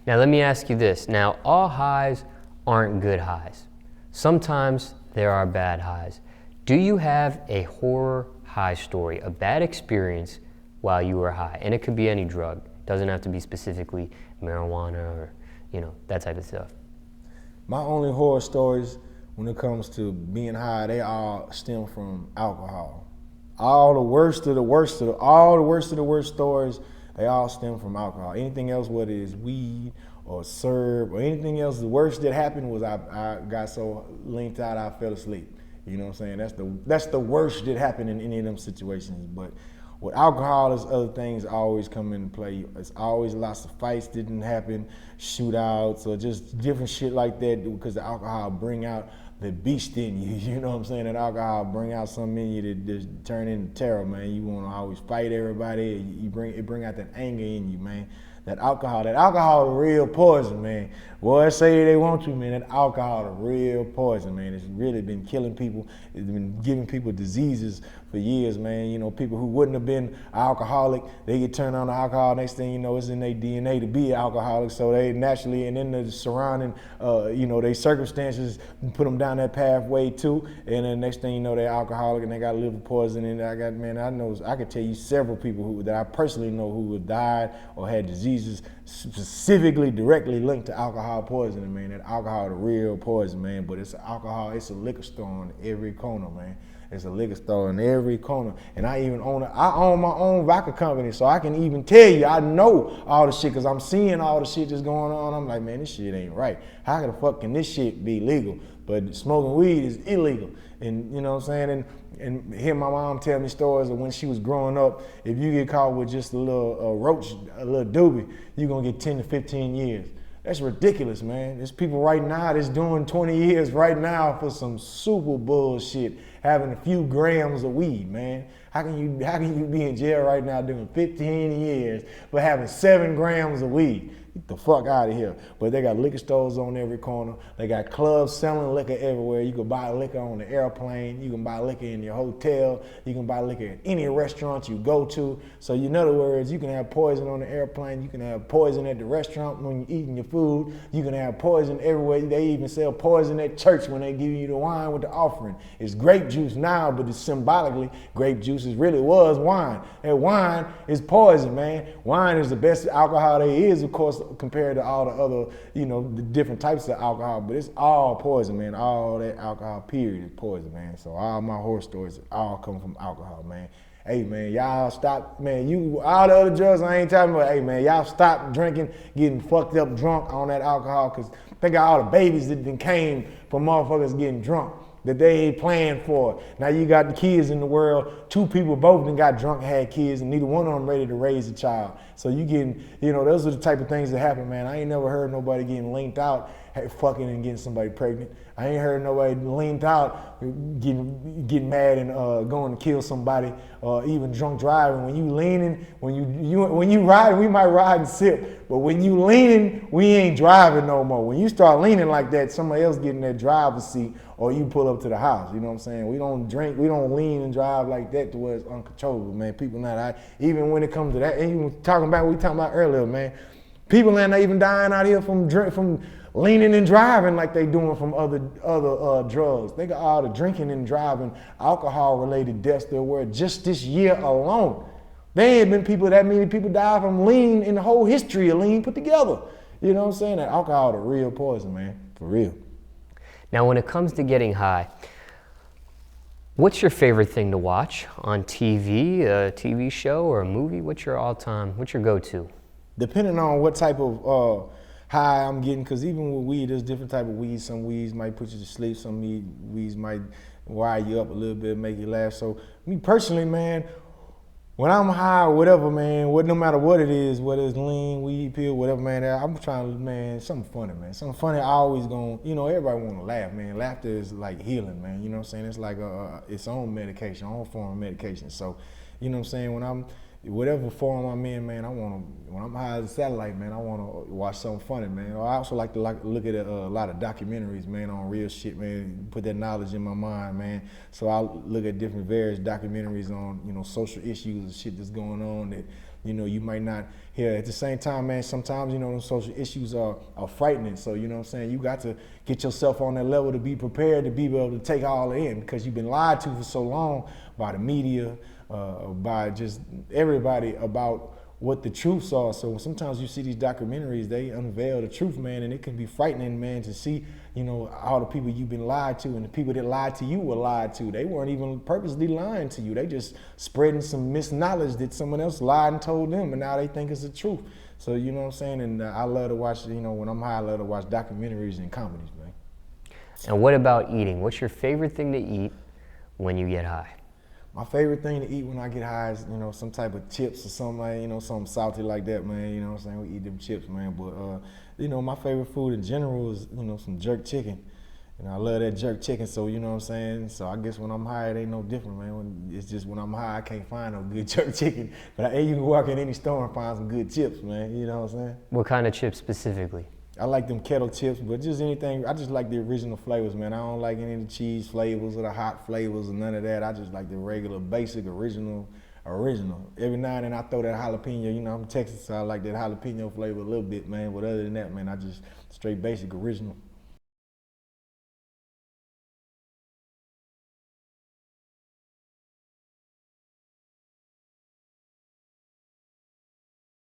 Now let me ask you this. Now all highs aren't good highs. Sometimes there are bad highs. Do you have a horror high story, a bad experience while you were high? And it could be any drug. It doesn't have to be specifically marijuana or, that type of stuff. My only horror stories when it comes to being high, they all stem from alcohol. All the worst of the worst stories, they all stem from alcohol. Anything else, whether it's weed or syrup or anything else, the worst that happened was I got so linked out I fell asleep. You know what I'm saying? That's the worst that happened in any of them situations. But with alcohol, there's other things always come into play. It's always lots of fights didn't happen, shootouts, or just different shit like that, because the alcohol bring out the beast in you. You know what I'm saying? That alcohol bring out something in you that just turn into terror, man. You want to always fight everybody. It bring out that anger in you, man. That alcohol is real poison, man. Boys say they want to, man. That alcohol is real poison, man. It's really been killing people. It's been giving people diseases for years, man. People who wouldn't have been alcoholic, they get turned on to alcohol. Next thing you know, it's in their DNA to be alcoholic. So they naturally, and then the surrounding, their circumstances put them down that pathway too. And then next thing you know, they're alcoholic and they got liver poison. And I could tell you several people that I personally know who have died or had diseases specifically directly linked to alcohol poisoning, man. That alcohol is real poison, man. But it's a liquor store on every corner, man. It's a liquor store in every corner. And I own my own vodka company, so I can even tell you, I know all the shit, because I'm seeing all the shit that's going on. I'm like, man, this shit ain't right. How the fuck can this shit be legal? But smoking weed is illegal. And you know what I'm saying? And hear my mom tell me stories of when she was growing up, if you get caught with just a little roach, a little doobie, you're gonna get 10 to 15 years. That's ridiculous, man. There's people right now that's doing 20 years right now for some super bullshit, having a few grams of weed, man. How can you be in jail right now doing 15 years for having 7 grams of weed? Get the fuck out of here. But they got liquor stores on every corner. They got clubs selling liquor everywhere. You can buy liquor on the airplane. You can buy liquor in your hotel. You can buy liquor at any restaurant you go to. So in other words, you can have poison on the airplane. You can have poison at the restaurant when you're eating your food. You can have poison everywhere. They even sell poison at church when they give you the wine with the offering. It's grape juice now, but it's symbolically grape juice really was wine. And wine is poison, man. Wine is the best alcohol there is, of course, compared to all the other, the different types of alcohol, but it's all poison, man. All that alcohol, period, is poison, man. So all my horror stories all come from alcohol, man. Hey, man, y'all stop, man. All the other drugs I ain't talking about. Hey, man, y'all stop drinking, getting fucked up drunk on that alcohol, because think of all the babies that came from motherfuckers getting drunk that they ain't planned for. Now you got the kids in the world, 2 people both done got drunk, had kids, and neither one of them ready to raise a child. So you getting, those are the type of things that happen, man. I ain't never heard nobody getting linked out, fucking and getting somebody pregnant. I ain't heard nobody linked out, getting mad and going to kill somebody, or even drunk driving. When you leaning, when you riding, we might ride and sip, but when you leaning, we ain't driving no more. When you start leaning like that, somebody else get in that driver's seat, or you pull up to the house. You know what I'm saying? We don't drink, we don't lean and drive like that to where it's uncontrollable, man. People not, even when it comes to that, and even talking about what we talking about earlier, man. People are not even dying out here from leaning and driving like they doing from other drugs. They got all the drinking and driving, alcohol-related deaths there were just this year alone. There ain't been that many people die from lean in the whole history of lean put together. You know what I'm saying? That alcohol is real poison, man, for real. Now, when it comes to getting high, what's your favorite thing to watch on TV, a TV show or a movie? What's your go-to? Depending on what type of high I'm getting, because even with weed, there's different type of weeds. Some weeds might put you to sleep. Some weeds might wire you up a little bit, make you laugh. So me personally, man, when I'm high or whatever, man, no matter what it is, whether it's lean, weed, pill, whatever, man, I'm trying to, man, something funny, man. Something funny, I always gonna, everybody want to laugh, man. Laughter is like healing, man. You know what I'm saying? It's like its own medication, own form of medication. So, you know what I'm saying? Whatever form I'm in, man, when I'm high as a satellite, man, I want to watch something funny, man. I also like to look at a lot of documentaries, man, on real shit, man, put that knowledge in my mind, man. So I look at various documentaries on, social issues and shit that's going on that you know, you might not hear. At the same time, man, sometimes, you know, them social issues are frightening. So, you know what I'm saying, you got to get yourself on that level to be prepared to be able to take all in, because you've been lied to for so long by the media, by just everybody about what the truths are. So sometimes you see these documentaries, they unveil the truth, man, and it can be frightening, man, to see, you know, all the people you've been lied to, and the people that lied to you were lied to. They weren't even purposely lying to you. They just spreading some misknowledge that someone else lied and told them, and now they think it's the truth. So, you know what I'm saying? And I love to watch, you know, when I'm high, I love to watch documentaries and comedies, man. And what about eating? What's your favorite thing to eat when you get high? My favorite thing to eat when I get high is, you know, some type of chips or something like, you know, something salty like that, man. You know what I'm saying? We eat them chips, man. But, you know, my favorite food in general is, you know, some jerk chicken. And I love that jerk chicken, so, you know what I'm saying? So I guess when I'm high, it ain't no different, man. It's just when I'm high, I can't find no good jerk chicken. But you can walk in any store and find some good chips, man. You know what I'm saying? What kind of chips specifically? I like them kettle chips, but just anything. I just like the original flavors, man. I don't like any of the cheese flavors or the hot flavors or none of that. I just like the regular, basic, original. Every now and then I throw that jalapeno. You know, I'm Texas, so I like that jalapeno flavor a little bit, man. But other than that, man, I just straight basic, original.